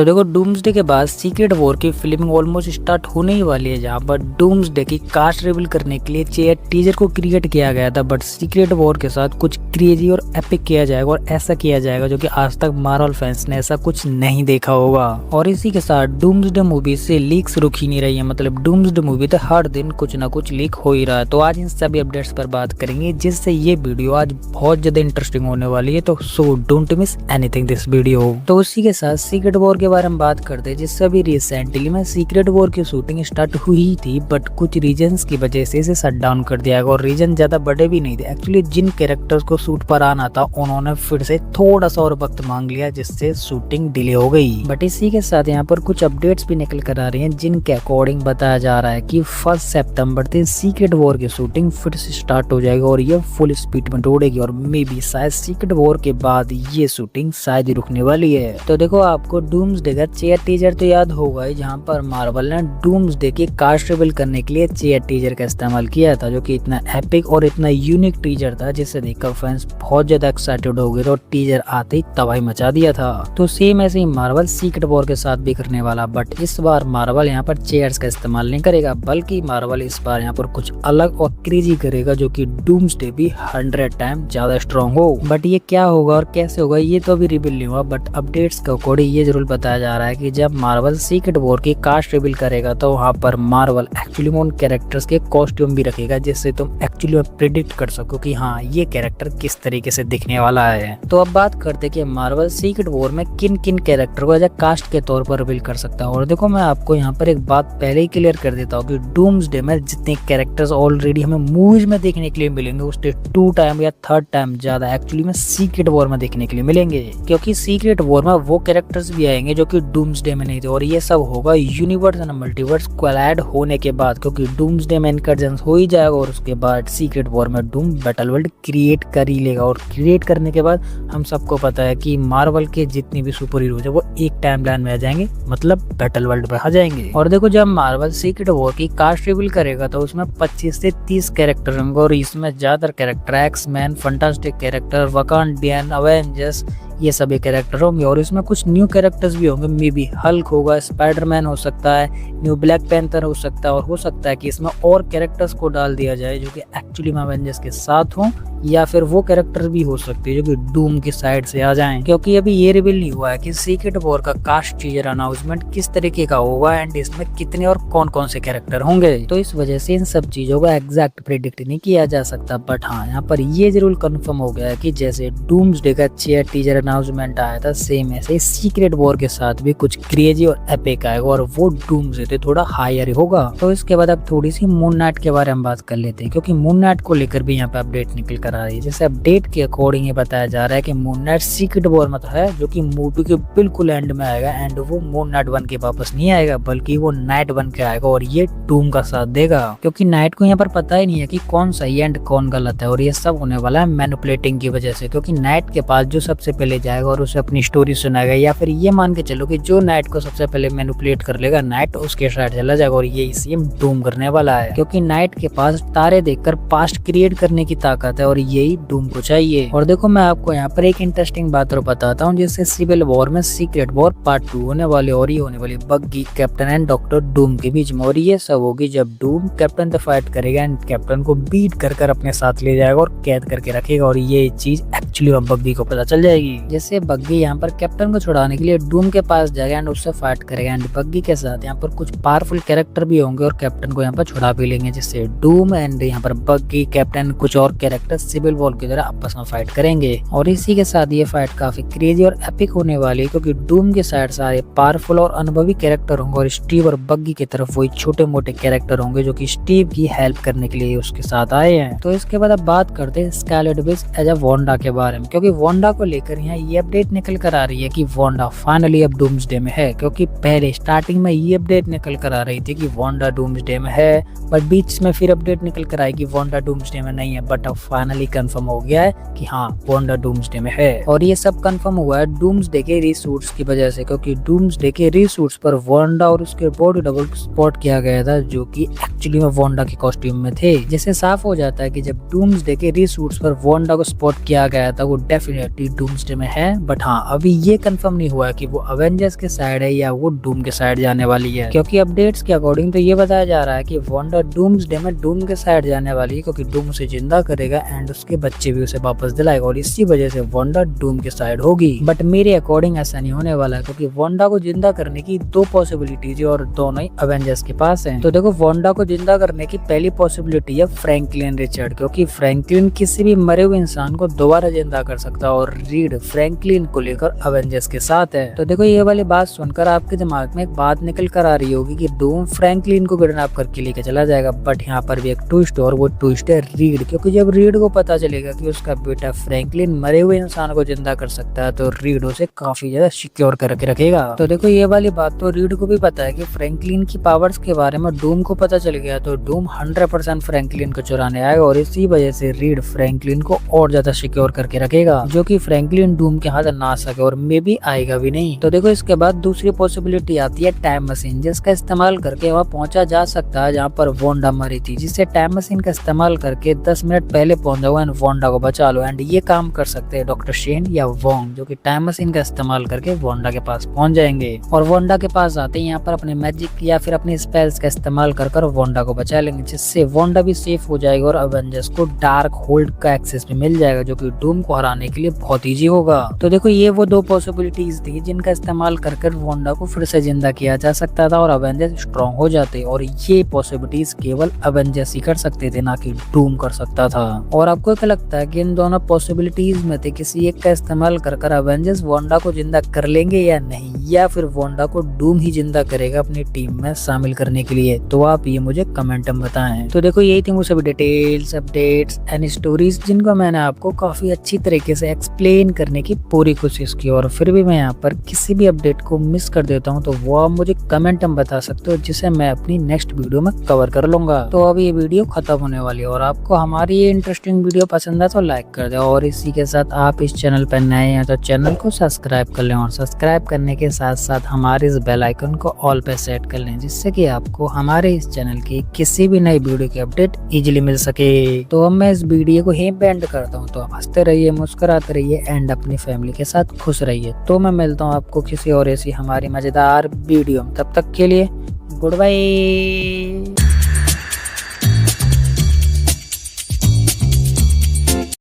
तो देखो डूम्सडे के बाद सीक्रेट वॉर की फिल्मिंग ऑलमोस्ट स्टार्ट होने ही वाली है, जहाँ पर डूम्सडे की कास्ट रिवील करने के लिए टीजर को क्रिएट किया गया था। बट सीक्रेट वॉर के साथ कुछ क्रेजी और एपिक किया जाएगा और ऐसा किया जाएगा जो कि आज तक मार्वल फैंस ने ऐसा कुछ नहीं देखा होगा। और इसी के साथ डूम्सडे मूवी से लीक्स रुक ही नहीं रही है, मतलब डूम्सडे मूवी तो हर दिन कुछ ना कुछ लीक हो ही रहा है। तो आज इन सभी अपडेट्स पर बात करेंगे, जिससे ये वीडियो आज बहुत ज्यादा इंटरेस्टिंग होने वाली है। तो so don't miss anything this video. तो उसी के साथ सीक्रेट वॉर के बारे में बात करते हैं, जिससे अभी रिसेंटली में सीक्रेट वॉर की शूटिंग स्टार्ट हुई थी, बट कुछ रीजंस की वजह से इसे शट डाउन कर दिया गया। और रीजन ज्यादा बड़े भी नहीं थे, एक्चुअली जिन कैरेक्टर्स को शूट पर आना था उन्होंने फिर से थोड़ा सा और वक्त मांग लिया, जिससे शूटिंग डिले हो गई। बट इसी के साथ यहाँ पर कुछ अपडेट्स भी निकल कर आ रही हैं, जिनके अकॉर्डिंग बताया जा रहा है कि 1 सितंबर से सीक्रेट वॉर की शूटिंग फिर से स्टार्ट हो जाएगी और ये फुल स्पीड में दौड़ेगी। और मे बी शायद सीक्रेट वॉर के बाद ये शूटिंग शायद ही रुकने वाली है। तो देखो, आपको डूम्सडे का टीजर तो याद होगा ही, जहाँ पर मार्वल ने डूम्सडे की कास्ट रिवील करने के लिए टीजर का इस्तेमाल किया था, जो कि इतना एपिक और इतना यूनिक टीजर था, जिसे देखकर फैंस बहुत ज्यादा एक्साइटेड हो गए थे और टीजर आते ही तबाही मचा दिया था। तो सेम ऐसे ही मार्वल सीक्रेट वॉर के साथ भी करने वाला, बट इस बार मार्वल यहाँ पर चेयर्स का इस्तेमाल नहीं करेगा, बल्कि मार्वल इस बार यहाँ पर कुछ अलग और क्रेजी करेगा, जो कि डूम्सडे भी 100 टाइम ज्यादा स्ट्रॉन्ग हो। बट ये क्या होगा और कैसे होगा ये तो अभी रिवील नहीं हुआ, बट अपडेट्स के अकॉर्डिंग ये जरूर बताया जा रहा है कि जब मार्वल सीक्रेट वॉर की कास्ट रिवील करेगा तो वहाँ पर मार्वल एक्चुअली में उन कैरेक्टर्स के कॉस्ट्यूम भी रखेगा, जिससे तुम एक्चुअली में प्रिडिक्ट कर सको कि हाँ ये कैरेक्टर किस तरीके से दिखने वाला है। तो अब बात करते हैं कि मार्वल सीक्रेट वॉर में किन किन कैरेक्टर को एज कास्ट के तौर पर रिवील कर सकता है। और देखो, मैं आपको यहाँ पर एक बात पहले ही क्लियर कर देता हूँ कि डूम्सडे में जितने कैरेक्टर्स ऑलरेडी हमें मूवीज में देखने के लिए मिलेंगे, उससे 2 टाइम या 3 टाइम ज्यादा एक्चुअली में सीक्रेट वॉर में देखने के लिए मिलेंगे, क्योंकि सीक्रेट वॉर में वो कैरेक्टर्स भी आएंगे जो कि डूम्सडे में नहीं थे। और ये सब होगा यूनिवर्स एंड मल्टीवर्स कोलैड होने के बाद, क्योंकि डूम्सडे में इनकर्जन्स हो ही जाएगा और उसके बाद सीक्रेट वॉर में डूम बैटल वर्ल्ड क्रिएट कर ही लेगा। और क्रिएट करने के बाद हम सबको पता है कि मार्वल के जितने भी सुपर हीरोज है वो एक टाइमलाइन में आ जाएंगे, मतलब बैटल वर्ल्ड पे आ जाएंगे। और देखो, जब मार्वल सीक्रेट वॉर की कास्ट रिवील करेगा तो उसमें 25 से 30 कैरेक्टर होंगे, और इसमें ज्यादातर character X-Men, fantastic character, Wakandan, Avengers, ये सभी कैरेक्टर होंगे। और इसमें कुछ न्यू कैरेक्टर्स भी होंगे, मे बी हल्क होगा, स्पाइडरमैन हो सकता है, न्यू ब्लैक पैंथर हो सकता है, और हो सकता है कि इसमें और कैरेक्टर्स को डाल दिया जाए जो कि एक्चुअली में अवेंजर्स के साथ हों, या फिर वो कैरेक्टर भी हो सकते हैं जो कि डूम की साइड से आ जाएं। क्योंकि अभी ये रिवील नहीं हुआ है कि सीक्रेट वॉर का कास्ट टीजर अनाउंसमेंट किस तरीके का होगा एंड इसमें कितने और कौन कौन से कैरेक्टर होंगे। तो इस वजह से इन सब चीजों का एग्जैक्ट प्रेडिक्ट नहीं किया जा सकता। बट हाँ, यहाँ पर ये जरूर कंफर्म हो गया है कि जैसे डूम्सडे का टीजर अनाउंसमेंट आया था, सेम ऐसे सीक्रेट वॉर के साथ भी कुछ क्रेजी और एपिक आएगा, और वो डूम्सडे से थोड़ा हायर होगा। तो इसके बाद अब थोड़ी सी मून नाइट के बारे में बात कर लेते हैं, क्योंकि मून नाइट को लेकर भी यहाँ पे अपडेट निकल कर आ रही है। जैसे अपडेट के अकॉर्डिंग ये बताया जा रहा है कि मून नाइट सीक्रेट वॉर में तो है, जो कि मूवी के बिल्कुल एंड में आएगा, एंड वो मून नाइट बन के वापस नहीं आएगा, बल्कि वो नाइट बन के आएगा और ये डूम का साथ देगा। क्योंकि नाइट को यहाँ पर पता ही नहीं है कि कौन सही एंड कौन गलत है, और ये सब होने वाला है मैनिपुलेटिंग की वजह से। क्योंकि नाइट के पास जो सबसे पहले जाएगा और उसे अपनी स्टोरी सुनाएगा, या फिर ये मान के चलो कि जो नाइट को सबसे पहले मैनिपुलेट कर लेगा, नाइट उसके साइड चला जाएगा, और ये सेम डूम करने वाला है। क्योंकि नाइट के पास तारे देखकर पास्ट क्रिएट करने की ताकत है, और यही डूम को चाहिए। और देखो, मैं आपको यहाँ पर एक इंटरेस्टिंग बात और बताता हूँ, जैसे सिविल वॉर में सीक्रेट वॉर पार्ट 2 होने वाली, और ये होने वाली बग्गी, कैप्टन एंड डॉक्टर डूम के बीच में। और ये सब होगी जब डूम कैप्टन से फाइट करेगा एंड कैप्टन को बीट कर अपने साथ ले जाएगा और कैद करके रखेगा, और ये चीज एक्चुअली बग्गी को पता चल जाएगी। जैसे बग्गी यहाँ पर कैप्टन को छुड़ाने के लिए डूम के पास जाएगा एंड उससे फाइट करेगा, एंड बग्गी के साथ यहाँ पर कुछ पावरफुल कैरेक्टर भी होंगे और कैप्टन को यहाँ पर छुड़ा भी लेंगे, जिससे डूम एंड यहाँ पर बग्गी, कैप्टन, कुछ और कैरेक्टर सिविल वॉर की तरह आपस में फाइट करेंगे। और इसी के साथ ये फाइट काफी क्रेजी और एपिक होने वाली है, क्योंकि डूम के साइड सारे पावरफुल और अनुभवी कैरेक्टर होंगे, और स्टीव और बग्गी की तरफ वही छोटे मोटे कैरेक्टर होंगे जो कि स्टीव की हेल्प करने के लिए उसके साथ आए हैं। तो इसके बाद अब बात करते हैं Scarlet Witch as a Wanda के बारे में, क्योंकि वांडा को लेकर यहाँ ये अपडेट निकल कर आ रही है कि वांडा फाइनली अब डूम्सडे में है। क्योंकि पहले स्टार्टिंग में ये अपडेट निकल कर आ रही थी कि वांडा डूम्सडे में है, बट बीच में फिर अपडेट निकल कर आई कि वांडा डूम्सडे में नहीं है। बट अब फाइनली कंफर्म हो गया है कि हाँ, वांडा डूम्सडे में है। और ये सब कंफर्म हुआ है डूम्सडे के रीशूट्स की वजह से, क्योंकि डूम्सडे के रीशूट्स पर वांडा और उसके बॉडी डबल स्पॉट किया गया था, जो कि एक्चुअली में वांडा के कॉस्ट्यूम में थे। जैसे साफ हो जाता है कि जब डूम्सडे के रीशूट्स पर वांडा को स्पॉट किया गया था, वो डेफिनेटली डूम्सडे में है, बट हाँ अभी ये कंफर्म नहीं हुआ कि वो अवेंजर्स के साइड है या वो डूम के साइड जाने वाली है, क्योंकि अपडेट्स के अकॉर्डिंग तो ये बताया जा रहा है कि वांडा डूम्सडे में डूम के साइड जाने वाली है, क्योंकि डूम उसे जिंदा करेगा एंड उसके बच्चे भी उसे वापस दिलाएगा और इसी वजह से वांडा डूम के साइड होगी। बट मेरे अकॉर्डिंग ऐसा नहीं होने वाला है, क्योंकि वांडा को जिंदा करने की दो पॉसिबिलिटीज है और दोनों ही अवेंजर्स के पास हैं। तो देखो वांडा को जिंदा करने की पहली पॉसिबिलिटी है फ्रैंकलिन रिचर्ड, क्योंकि फ्रैंकलिन किसी भी मरे हुए इंसान को दोबारा जिंदा कर सकता है और रीड फ्रैंकलिन को लेकर अवेंजर्स के साथ है। तो देखो ये वाली बात सुनकर आपके दिमाग में एक बात निकल कर आ रही होगी कि डूम फ्रैंकलिन को किडनैप करके लेके चला जाएगा, बट यहाँ पर भी एक ट्विस्ट और वो ट्विस्ट है रीड, क्योंकि जब रीड को पता चलेगा कि उसका बेटा फ्रैंकलिन मरे हुए इंसान को जिंदा कर सकता है तो रीड उसे काफी ज्यादा सिक्योर करके रखेगा। तो देखो ये वाली बात तो रीड को भी पता है कि फ्रैंकलिन की पावर्स के बारे में डूम को पता चल गया, तो डूम 100% फ्रैंकलिन को चुराने आएगा और इसी वजह से रीड फ्रैंकलिन को और ज्यादा सिक्योर करके रखेगा, जो कि फ्रैंकलिन डूम के हाथ ना सके और मे भी आएगा भी नहीं। तो देखो इसके बाद दूसरी पॉसिबिलिटी आती है टाइम मशीन, जिसका इस्तेमाल करके वहाँ पहुंचा जा सकता है जहाँ पर वांडा मरी थी, जिससे टाइम मशीन का इस्तेमाल करके 10 मिनट पहले पहुंच जाओ एंड वांडा को बचा लो। एंड ये काम कर सकते हैं डॉक्टर शेन या वोंग, जो कि टाइम मशीन का इस्तेमाल करके वांडा के पास पहुंच जाएंगे और वांडा के पास आते ही यहाँ पर अपने मैजिक या फिर अपने स्पेल्स का इस्तेमाल कर वांडा को बचा लेंगे, जिससे वांडा भी सेफ हो जाएगा और अवेंजर्स को डार्क होल्ड का एक्सेस भी मिल जाएगा, जो कि डूम को हराने के लिए बहुत इजी होगा। तो देखो ये वो दो पॉसिबिलिटीज थी जिनका इस्तेमाल कर वांडा को फिर से जिंदा किया जा सकता था और अवेंजर्स स्ट्रॉन्ग हो जाते, और ये पॉसिबिलिटीज केवल अवेंजर्स ही कर सकते थे, ना कि डूम कर सकता था। और आपको क्या लगता है कि इन दोनों पॉसिबिलिटीज में से किसी एक का इस्तेमाल कर अवेंजर्स वांडा को जिंदा कर लेंगे या नहीं, या फिर वांडा को डूम ही जिंदा करेगा अपनी टीम में शामिल करने के लिए? तो आप ये मुझे कमेंट में बताएं। तो देखो यही थी वो सभी डिटेल्स, अपडेट्स एंड स्टोरीज जिनको मैंने आपको काफी अच्छी तरीके से एक्सप्लेन करने की पूरी कोशिश की, और फिर भी मैं यहाँ पर किसी भी अपडेट को मिस कर देता हूँ तो वो आप मुझे कमेंट में बता सकते हो, जिसे मैं अपनी नेक्स्ट वीडियो में कवर कर लूंगा। तो अब ये वीडियो खत्म होने वाली है और आपको हमारी ये इंटरेस्टिंग वीडियो पसंद है तो लाइक कर दे, और इसी के साथ आप इस चैनल पर नए हैं तो चैनल को सब्सक्राइब कर लें, और सब्सक्राइब करने के साथ साथ हमारे इस बेल आइकन को ऑल पे सेट कर लें, जिससे कि आपको हमारे इस चैनल की किसी भी नई वीडियो की अपडेट इजीली मिल सके। तो अब मैं इस वीडियो को यहीं पे एंड करता हूँ, तो आप हंसते रहिए, मुस्कुराते रहिए एंड अपनी फैमिली के साथ खुश रहिए। तो मैं मिलता हूँ आपको किसी और ऐसी हमारी मजेदार वीडियो में, तब तक के लिए गुड बाय।